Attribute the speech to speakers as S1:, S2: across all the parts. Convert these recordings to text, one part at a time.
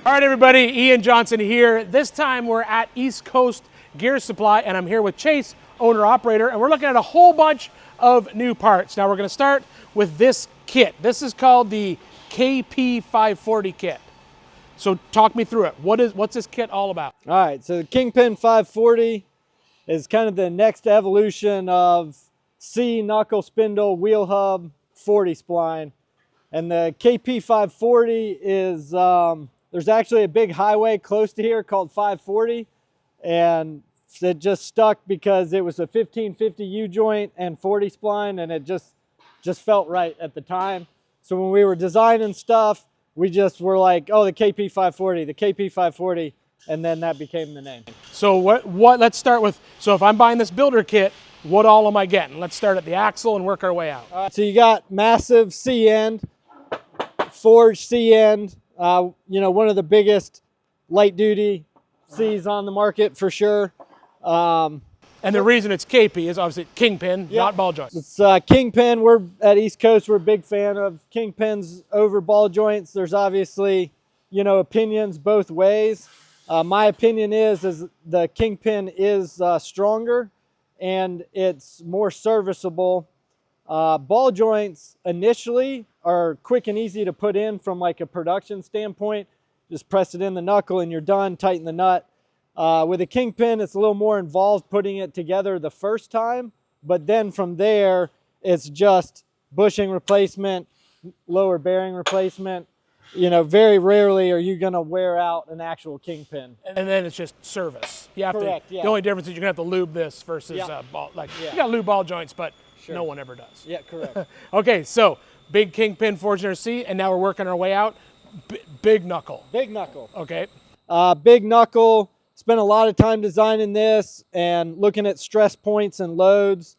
S1: All right, everybody, Ian Johnson here. This time we're at East Coast Gear Supply, and I'm here with Chase, owner-operator, and we're looking at a whole bunch of new parts. Now we're gonna start with this kit. This is called the KP540 kit. So talk me through it. What's this kit all about?
S2: All right, so the Kingpin 540 is kind of the next evolution of C, Knuckle, Spindle, wheel hub, 40-Spline. And the KP540 is, there's actually a big highway close to here called 540, and it just stuck because it was a 1550 U-joint and 40-Spline, and it just felt right at the time. So when we were designing stuff, we just were like, oh, the KP540, the KP540, and then that became the name.
S1: So let's start with, so if I'm buying this builder kit, what all am I getting? Let's start at the axle and work our way out.
S2: So you got massive C-end, forged C-end, you know, one of the biggest light duty C's on the market for sure.
S1: And the reason it's KP is obviously Kingpin, not ball joints.
S2: It's Kingpin. We're at East Coast. We're a big fan of Kingpins over ball joints. There's obviously, you know, opinions both ways. My opinion is the Kingpin is stronger and it's more serviceable. Ball joints initially are quick and easy to put in from like a production standpoint. Just press it in the knuckle and you're done, tighten the nut. With a Kingpin, it's a little more involved putting it together the first time, but then from there, it's just bushing replacement, lower bearing replacement. You know, very rarely are you gonna wear out an actual Kingpin.
S1: And then it's just service. You have
S2: Correct,
S1: to,
S2: yeah.
S1: The only difference is you're gonna have to lube this versus ball. Like you got lube ball joints, but
S2: Sure.
S1: no one ever does.
S2: Yeah, correct.
S1: Okay, so big Kingpin Fortuner C, and now we're working our way out. Big knuckle.
S2: Big knuckle.
S1: Okay.
S2: Big knuckle. Spent a lot of time designing this and looking at stress points and loads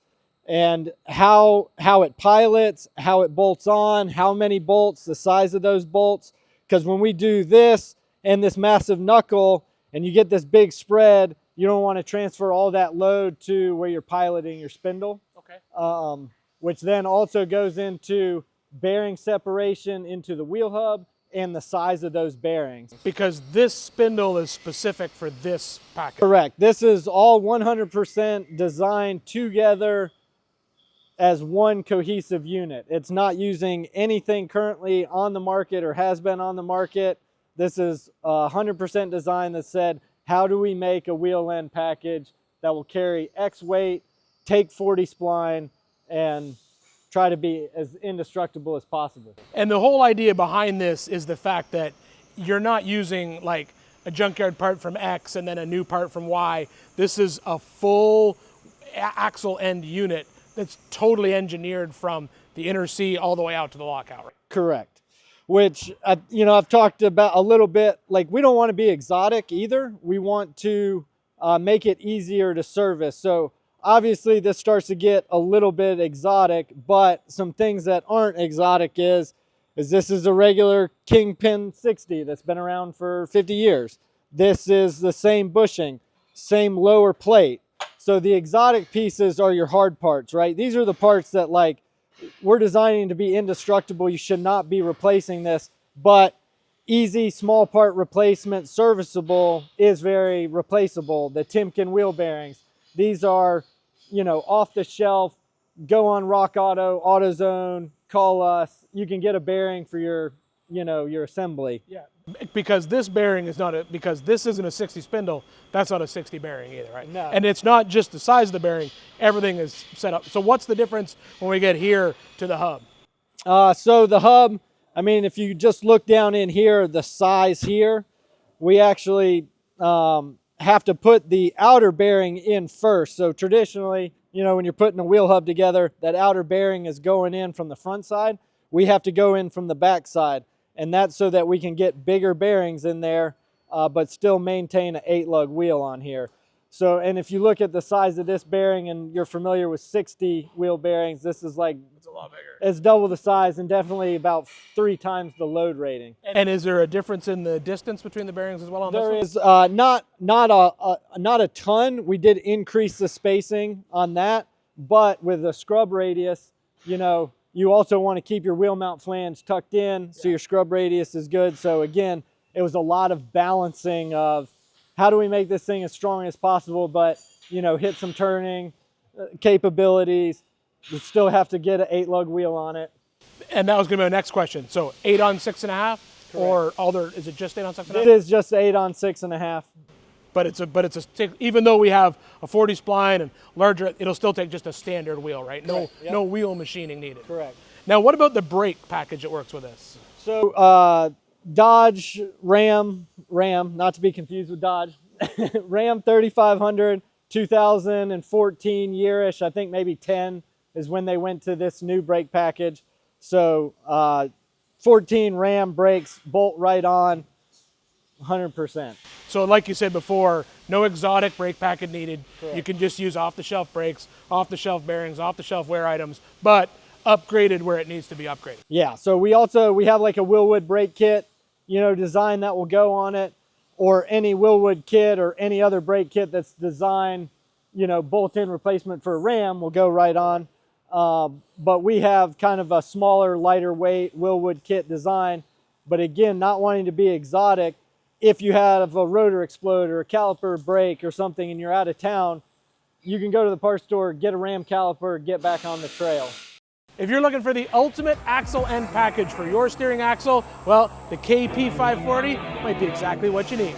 S2: and how it pilots, how it bolts on, how many bolts, the size of those bolts. Because when we do this and this massive knuckle and you get this big spread, you don't want to transfer all that load to where you're piloting your spindle. Okay. Which then also goes into bearing separation into the wheel hub and the size of those bearings.
S1: Because this spindle is specific for this package.
S2: Correct. This is all 100% designed together as one cohesive unit. It's not using anything currently on the market or has been on the market. This is 100% design that said, how do we make a wheel end package that will carry X weight, take 40-Spline, and try to be as indestructible as possible.
S1: And the whole idea behind this is the fact that you're not using like a junkyard part from X and then a new part from Y. This is a full axle end unit that's totally engineered from the inner C all the way out to the lockout.
S2: Correct. Which, you know, I've talked about a little bit, like we don't want to be exotic either. We want to make it easier to service. So obviously this starts to get a little bit exotic, but some things that aren't exotic is this is a regular Kingpin 60 that's been around for 50 years. This is the same bushing, same lower plate. So the exotic pieces are your hard parts, right? These are the parts that like we're designing to be indestructible. You should not be replacing this, but easy small part replacement, serviceable is very replaceable. The Timken wheel bearings, these are, you know, off the shelf, go on Rock Auto, AutoZone, call us. You can get a bearing for your, you know, your assembly.
S1: Yeah, because this bearing is not because this isn't a 60 spindle, that's not a 60 bearing either, right?
S2: No.
S1: And it's not just the size of the bearing, everything is set up. So what's the difference when we get here to the hub?
S2: So the hub, I mean, if you just look down in here, the size here, we actually, have to put the outer bearing in first. So traditionally, you know, when you're putting a wheel hub together, that outer bearing is going in from the front side. We have to go in from the back side. And that's so that we can get bigger bearings in there, but still maintain an 8-lug wheel on here. So, and if you look at the size of this bearing and you're familiar with 60 wheel bearings, this is like,
S1: It's a lot bigger.
S2: It's double the size and definitely about 3 times the load rating.
S1: And is there a difference in the distance between the bearings as well on
S2: There
S1: this
S2: is not a ton. We did increase the spacing on that, but with the scrub radius, you know, you also want to keep your wheel mount flange tucked in so your scrub radius is good. So again, it was a lot of balancing of how do we make this thing as strong as possible, but you know, hit some turning capabilities. We still have to get an 8-lug wheel on it.
S1: And that was going to be my next question. So 8 on 6.5, or is it just 8 on 6.5?
S2: It is just 8 on 6.5.
S1: But it's even though we have a 40 spline and larger, it'll still take just a standard wheel, right? No, no wheel machining needed.
S2: Correct.
S1: Now, what about the brake package that works with this?
S2: So Dodge Ram, not to be confused with Dodge, Ram 3500, 2014 yearish, I think maybe 10 is when they went to this new brake package. So 14 Ram brakes, bolt right on, 100%.
S1: So like you said before, no exotic brake package needed. Correct. You can just use off-the-shelf brakes, off-the-shelf bearings, off-the-shelf wear items, but upgraded where it needs to be upgraded.
S2: Yeah, so we have like a Wilwood brake kit, you know, design that will go on it, or any Wilwood kit or any other brake kit that's designed, you know, bolt-in replacement for a Ram will go right on. But we have kind of a smaller, lighter weight Wilwood kit design. But again, not wanting to be exotic, if you have a rotor exploder, a caliper break or something and you're out of town, you can go to the parts store, get a Ram caliper, get back on the trail.
S1: If you're looking for the ultimate axle end package for your steering axle, well, the KP540 might be exactly what you need.